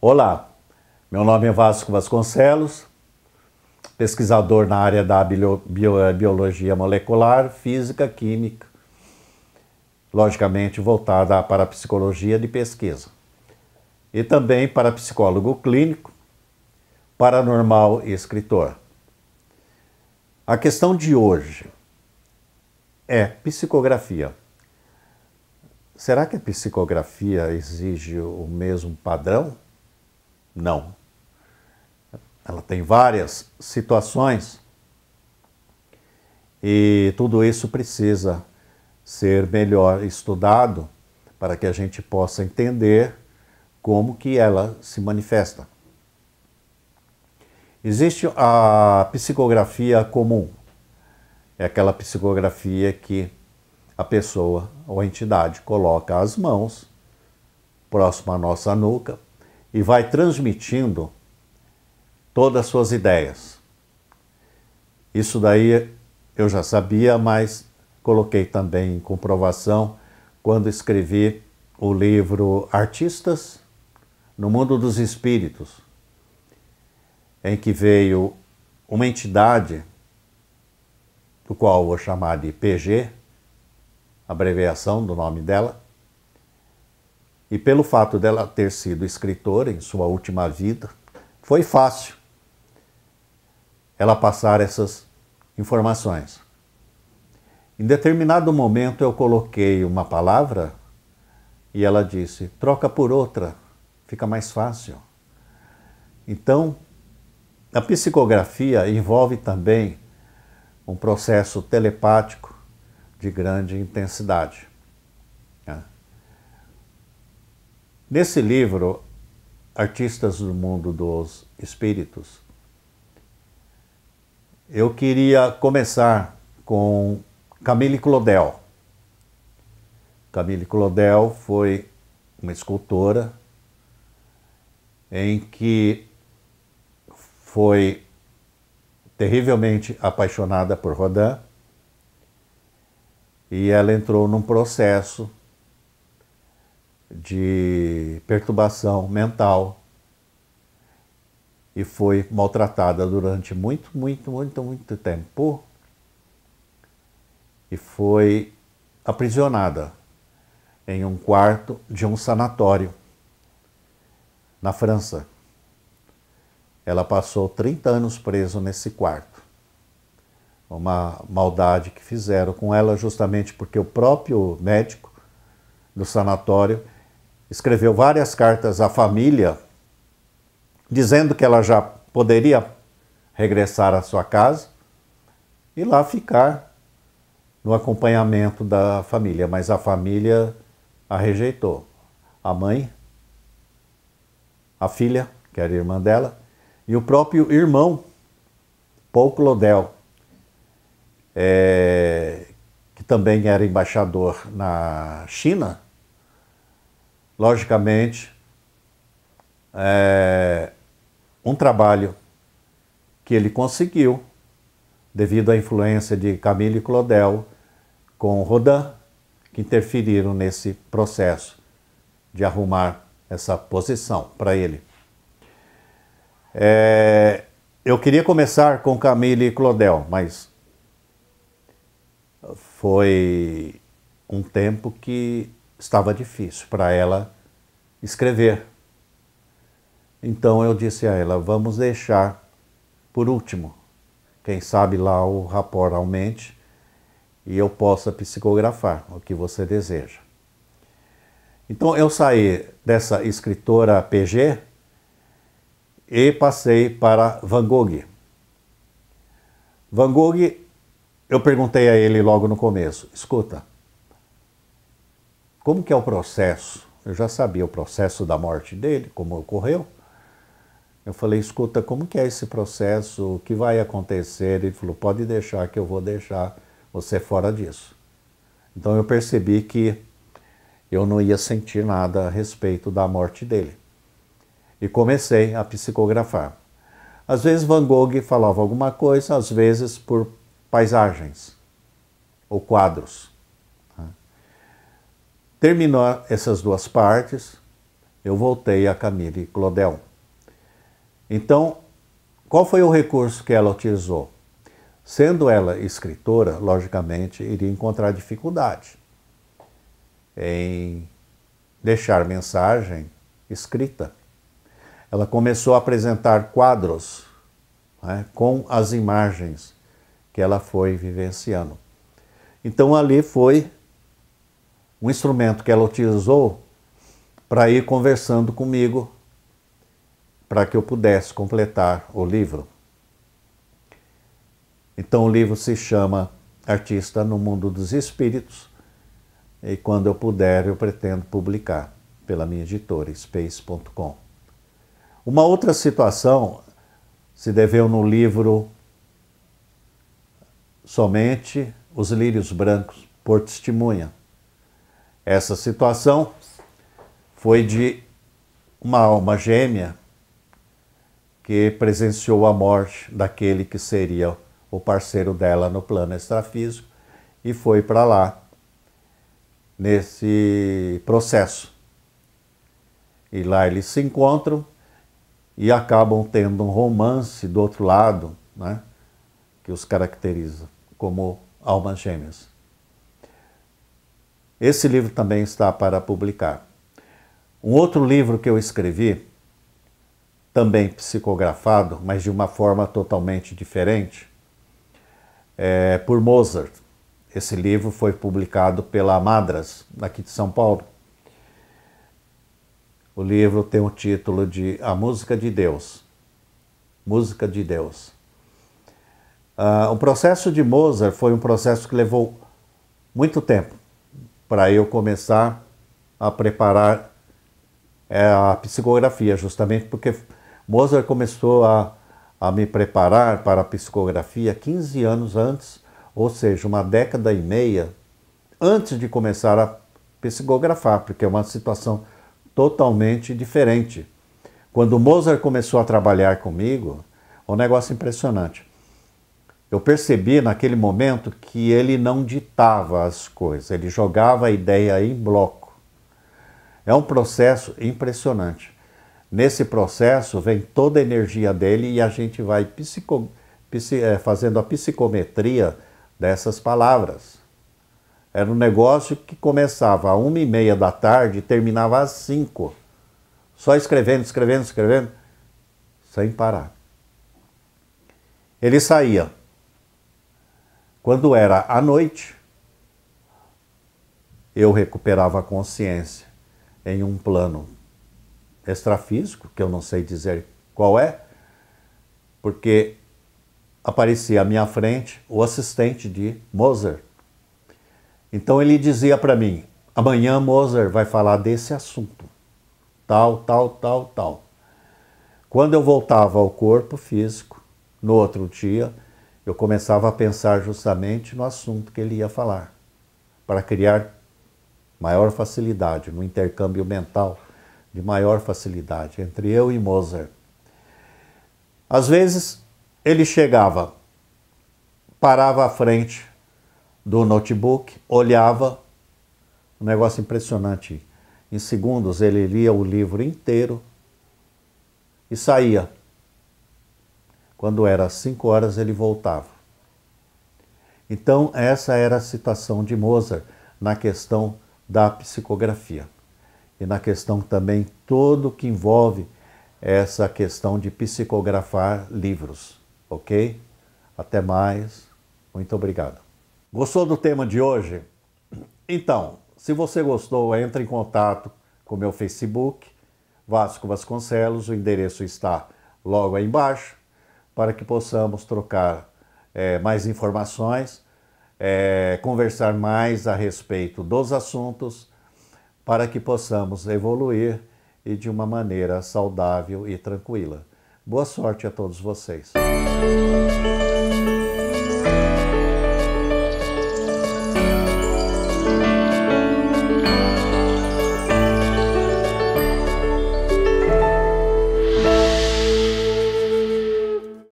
Olá, meu nome é Vasco Vasconcelos, pesquisador na área da biologia molecular, física, química, logicamente voltada para a psicologia de pesquisa. E também para psicólogo clínico, paranormal e escritor. A questão de hoje é psicografia. Será que a psicografia exige o mesmo padrão? Não. Ela tem várias situações e tudo isso precisa ser melhor estudado para que a gente possa entender como que ela se manifesta. Existe a psicografia comum, é aquela psicografia que a pessoa ou a entidade coloca as mãos próximo à nossa nuca e vai transmitindo todas as suas ideias. Isso daí eu já sabia, mas coloquei também em comprovação quando escrevi o livro Artistas no Mundo dos Espíritos, em que veio uma entidade, do qual eu vou chamar de PG, abreviação do nome dela, e pelo fato dela ter sido escritora em sua última vida, foi fácil ela passar essas informações. Em determinado momento eu coloquei uma palavra e ela disse, troca por outra, fica mais fácil. Então, a psicografia envolve também um processo telepático de grande intensidade. Nesse livro, Artistas do Mundo dos Espíritos, eu queria começar com Camille Claudel. Camille Claudel foi uma escultora em que foi terrivelmente apaixonada por Rodin e ela entrou num processo de perturbação mental e foi maltratada durante muito tempo e foi aprisionada em um quarto de um sanatório na França. Ela passou 30 anos preso nesse quarto. Uma maldade que fizeram com ela justamente porque o próprio médico do sanatório escreveu várias cartas à família dizendo que ela já poderia regressar à sua casa e lá ficar no acompanhamento da família, mas a família a rejeitou. A mãe, a filha, que era irmã dela, e o próprio irmão, Paul Claudel, que também era embaixador na China, logicamente, um trabalho que ele conseguiu devido à influência de Camille Claudel com Rodin, que interferiram nesse processo de arrumar essa posição para ele. Eu queria começar com Camille Claudel, mas foi um tempo que estava difícil para ela escrever. Então eu disse a ela, vamos deixar por último. Quem sabe lá o rapport aumente e eu possa psicografar o que você deseja. Então eu saí dessa escritora PG e passei para Van Gogh. Van Gogh, eu perguntei a ele logo no começo, escuta, como que é o processo? Eu já sabia o processo da morte dele, como ocorreu. Eu falei, escuta, como que é esse processo? O que vai acontecer? Ele falou, pode deixar que eu vou deixar você fora disso. Então eu percebi que eu não ia sentir nada a respeito da morte dele. E comecei a psicografar. Às vezes Van Gogh falava alguma coisa, às vezes por paisagens ou quadros. Terminou essas duas partes, eu voltei a Camille Claudel. Então, qual foi o recurso que ela utilizou? Sendo ela escritora, logicamente, iria encontrar dificuldade em deixar mensagem escrita. Ela começou a apresentar quadros, né, com as imagens que ela foi vivenciando. Então ali foi um instrumento que ela utilizou para ir conversando comigo, para que eu pudesse completar o livro. Então o livro se chama Artista no Mundo dos Espíritos, e quando eu puder eu pretendo publicar pela minha editora, Space.com. Uma outra situação se deveu no livro Somente os Lírios Brancos, por testemunha. Essa situação foi de uma alma gêmea que presenciou a morte daquele que seria o parceiro dela no plano extrafísico e foi para lá nesse processo. E lá eles se encontram e acabam tendo um romance do outro lado, né, que os caracteriza como almas gêmeas. Esse livro também está para publicar. Um outro livro que eu escrevi, também psicografado, mas de uma forma totalmente diferente, é por Mozart. Esse livro foi publicado pela Madras, aqui de São Paulo. O livro tem o título de A Música de Deus. Música de Deus. O processo de Mozart foi um processo que levou muito tempo para eu começar a preparar a psicografia, justamente porque Mozart começou a me preparar para a psicografia 15 anos antes, ou seja, uma década e meia antes de começar a psicografar, porque é uma situação totalmente diferente. Quando Mozart começou a trabalhar comigo, é um negócio impressionante. Eu percebi naquele momento que ele não ditava as coisas, ele jogava a ideia em bloco. É um processo impressionante. Nesse processo vem toda a energia dele e a gente vai fazendo a psicometria dessas palavras. Era um negócio que começava às 1h30 da tarde e terminava às 5. Só escrevendo, escrevendo, escrevendo, sem parar. Ele saía. Quando era à noite, eu recuperava a consciência em um plano extrafísico, que eu não sei dizer qual é, porque aparecia à minha frente o assistente de Mozart. Então ele dizia para mim, amanhã Mozart vai falar desse assunto, tal, tal, tal, tal. Quando eu voltava ao corpo físico, no outro dia, eu começava a pensar justamente no assunto que ele ia falar, para criar maior facilidade, no intercâmbio mental de maior facilidade entre eu e Mozart. Às vezes ele chegava, parava à frente do notebook, olhava, um negócio impressionante. Em segundos ele lia o livro inteiro e saía. Quando era às 5 horas ele voltava. Então essa era a situação de Mozart na questão da psicografia. E na questão também todo que envolve essa questão de psicografar livros, ok? Até mais, muito obrigado. Gostou do tema de hoje? Então, se você gostou, entre em contato com o meu Facebook, Vasco Vasconcelos, o endereço está logo aí embaixo, para que possamos trocar mais informações, conversar mais a respeito dos assuntos, para que possamos evoluir e de uma maneira saudável e tranquila. Boa sorte a todos vocês.